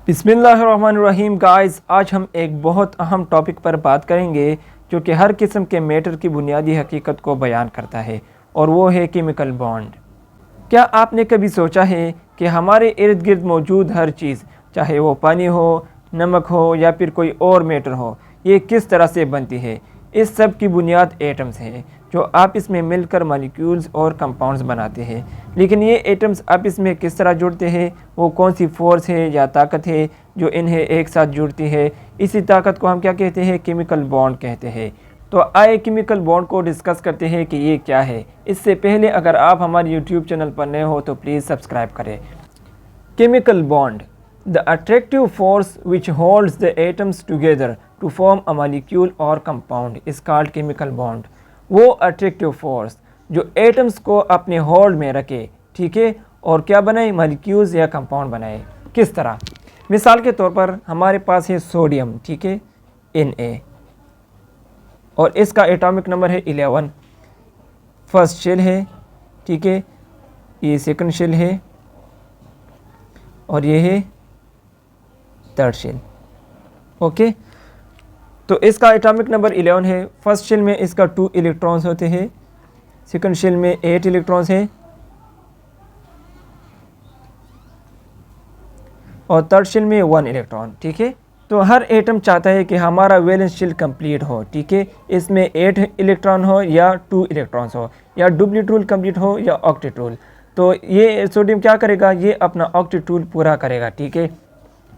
बिस्मिल्लाहिर्रहमानिर्रहीम गाइस, आज हम एक बहुत अहम टॉपिक पर बात करेंगे जो कि हर किस्म के मैटर की बुनियादी हकीकत को बयान करता है, और वो है केमिकल बॉन्ड। क्या आपने कभी सोचा है कि हमारे इर्द गिर्द मौजूद हर चीज़, चाहे वो पानी हो, नमक हो या फिर कोई और मैटर हो, ये किस तरह से बनती है? इस सब की बुनियाद एटम्स हैं जो आपस में मिलकर मॉलिक्यूल्स और कंपाउंड्स बनाते हैं। लेकिन ये एटम्स आपस में किस तरह जुड़ते हैं, वो कौन सी फोर्स है या ताकत है जो इन्हें एक साथ जुड़ती है, इसी ताकत को हम क्या कहते हैं? केमिकल बॉन्ड कहते हैं। तो आए केमिकल बॉन्ड को डिस्कस करते हैं कि ये क्या है। इससे पहले अगर आप हमारे यूट्यूब चैनल पर नए हो तो प्लीज़ सब्सक्राइब करें। Chemical bond, the attractive force which holds the atoms together to form a molecule और compound is called chemical bond. वो अट्रैक्टिव फोर्स जो एटम्स को अपने होल्ड में रखे, ठीक है, और क्या बनाए? मॉलिक्यूल्स या कंपाउंड बनाए। किस तरह? मिसाल के तौर पर हमारे पास है सोडियम, ठीक है, Na, और इसका एटॉमिक नंबर है 11। फर्स्ट शेल है, ठीक है, ये सेकंड शेल है और ये है थर्ड शेल। ओके, तो इसका एटॉमिक नंबर 11 है। फर्स्ट शेल में इसका 2 इलेक्ट्रॉन्स होते हैं, सेकंड शेल में 8 इलेक्ट्रॉन्स हैं और थर्ड शेल में 1 इलेक्ट्रॉन, ठीक है। तो हर एटम चाहता है कि हमारा वैलेंस शेल कंप्लीट हो, ठीक है, इसमें 8 इलेक्ट्रॉन हो या 2 इलेक्ट्रॉन्स हो या डुप्लीट रूल कंप्लीट हो या ऑक्टेट रूल। तो ये सोडियम क्या करेगा? ये अपना ऑक्टेट रूल पूरा करेगा, ठीक है।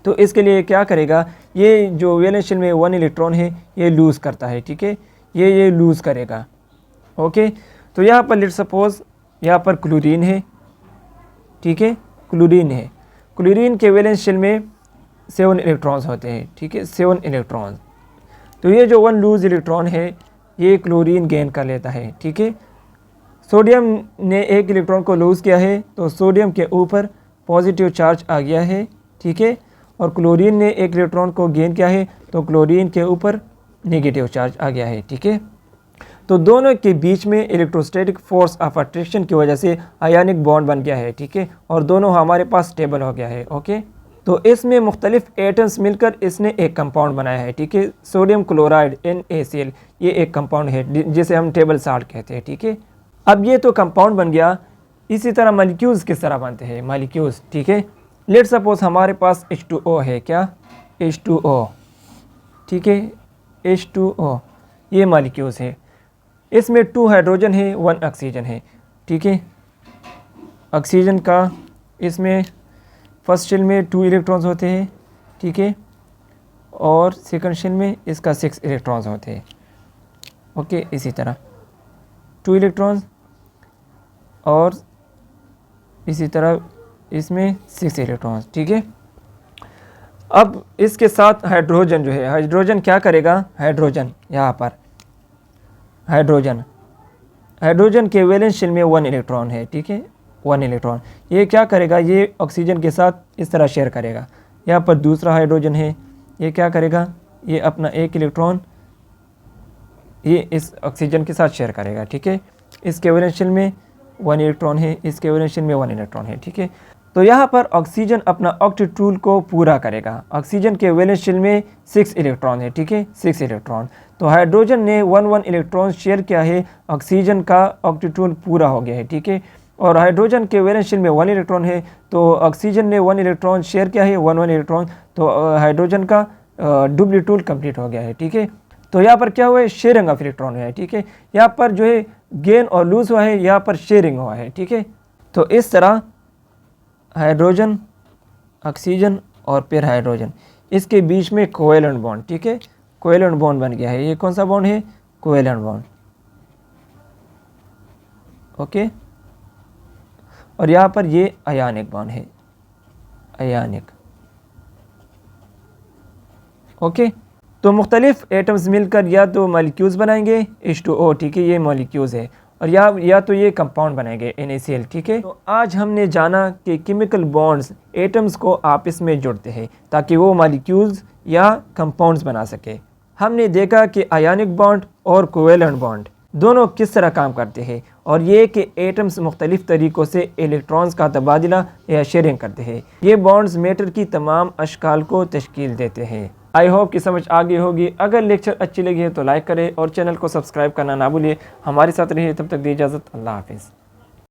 तो इसके लिए क्या करेगा? ये जो वैलेंस शेल में 1 इलेक्ट्रॉन है ये लूज़ करता है, ठीक है, ये लूज़ करेगा। ओके, तो यहाँ पर लेट्स सपोज यहाँ पर क्लोरीन है, ठीक है, क्लोरीन है। क्लोरीन के वैलेंस शेल में 7 इलेक्ट्रॉन्स होते हैं, ठीक है, 7 इलेक्ट्रॉन्स। तो ये जो 1 लूज इलेक्ट्रॉन है ये क्लोरीन गेन कर लेता है, ठीक है। सोडियम ने 1 इलेक्ट्रॉन को लूज़ किया है तो सोडियम के ऊपर पॉजिटिव चार्ज आ गया है, ठीक है, और क्लोरीन ने 1 इलेक्ट्रॉन को गेन किया है तो क्लोरीन के ऊपर नेगेटिव चार्ज आ गया है, ठीक है। तो दोनों के बीच में इलेक्ट्रोस्टैटिक फोर्स ऑफ अट्रैक्शन की वजह से आयनिक बॉन्ड बन गया है, ठीक है, और दोनों हमारे पास स्टेबल हो गया है। ओके, तो इसमें मुख्तलिफ एटम्स मिलकर इसने एक कंपाउंड बनाया है, ठीक है। सोडियम क्लोराइड NaCl ये एक कंपाउंड है जिसे हम टेबल साल्ट कहते हैं, ठीक है। अब ये तो कंपाउंड बन गया। इसी तरह मॉलिक्यूल्स किस तरह बनते हैं? मॉलिक्यूल्स, ठीक है, लेट सपोज हमारे पास H2O है, क्या? H2O, ठीक है, H2O ये मॉलिक्यूल्स है। इसमें 2 हाइड्रोजन है, 1 ऑक्सीजन है, ठीक है। ऑक्सीजन का इसमें फर्स्ट शेल में 2 इलेक्ट्रॉन्स होते हैं, ठीक है, और सेकंड शेल में इसका 6 इलेक्ट्रॉन्स होते हैं। ओके, इसी तरह 2 इलेक्ट्रॉन्स और इसी तरह इसमें 6 इलेक्ट्रॉन्स, ठीक है। अब इसके साथ हाइड्रोजन जो है, हाइड्रोजन क्या करेगा? हाइड्रोजन यहाँ पर हाइड्रोजन के वैलेंस शेल में 1 इलेक्ट्रॉन है, ठीक है, 1 इलेक्ट्रॉन। ये क्या करेगा? ये ऑक्सीजन के साथ इस तरह शेयर करेगा। यहाँ पर दूसरा हाइड्रोजन है, ये क्या करेगा? ये अपना 1 इलेक्ट्रॉन ये इस ऑक्सीजन के साथ शेयर करेगा, ठीक है। इसके वैलेंस शेल में 1 इलेक्ट्रॉन है, इसके वैलेंस शेल में 1 इलेक्ट्रॉन है, ठीक है। तो यहाँ पर ऑक्सीजन अपना ऑक्टेट रूल को पूरा करेगा। ऑक्सीजन के वैलेंस शेल में 6 इलेक्ट्रॉन है, ठीक है, 6 इलेक्ट्रॉन। तो हाइड्रोजन ने 1 इलेक्ट्रॉन शेयर किया है, ऑक्सीजन का ऑक्टेट रूल पूरा हो गया है, ठीक है। और हाइड्रोजन के वैलेंस शेल में 1 इलेक्ट्रॉन है तो ऑक्सीजन ने 1 इलेक्ट्रॉन शेयर किया है, 1 इलेक्ट्रॉन, तो हाइड्रोजन का डुप्लीट रूल कंप्लीट हो गया है, ठीक है। तो यहाँ पर क्या हुआ है? शेयरिंग ऑफ इलेक्ट्रॉन हुआ है, ठीक है। यहाँ पर जो है गेन और लूज हुआ है, यहाँ पर शेयरिंग हुआ है, ठीक है। तो इस तरह हाइड्रोजन, ऑक्सीजन और फिर हाइड्रोजन, इसके बीच में कोवेलेंट बॉन्ड, ठीक है, कोवेलेंट बॉन्ड बन गया है। ये कौन सा बॉन्ड है? Covalent bond. ओके, और यहाँ पर ये आयनिक बॉन्ड है, आयनिक। ओके, तो मुख्तलिफ एटम्स मिलकर या तो मॉलिक्यूल्स बनाएंगे, H2O, ठीक है, ये मॉलिक्यूल्स है, और या तो ये कंपाउंड बनाएंगे NaCl, ठीक है। तो आज हमने जाना कि केमिकल बॉन्ड्स एटम्स को आपस में जुड़ते हैं ताकि वो मॉलिक्यूल्स या कंपाउंड्स बना सके। हमने देखा कि आयनिक बॉन्ड और कोवेलेंट बॉन्ड दोनों किस तरह काम करते हैं और ये कि एटम्स मुख्तलिफ तरीक़ों से इलेक्ट्रॉन्स का तबादला या शेयरिंग करते हैं। ये बॉन्ड्स मैटर की तमाम अशकाल को तश्कील देते हैं। आई होप कि समझ आ गई होगी। अगर लेक्चर अच्छी लगी है तो लाइक करें और चैनल को सब्सक्राइब करना ना भूलिए। हमारे साथ रहिए, तब तक दी इजाज़त। अल्लाह हाफिज़।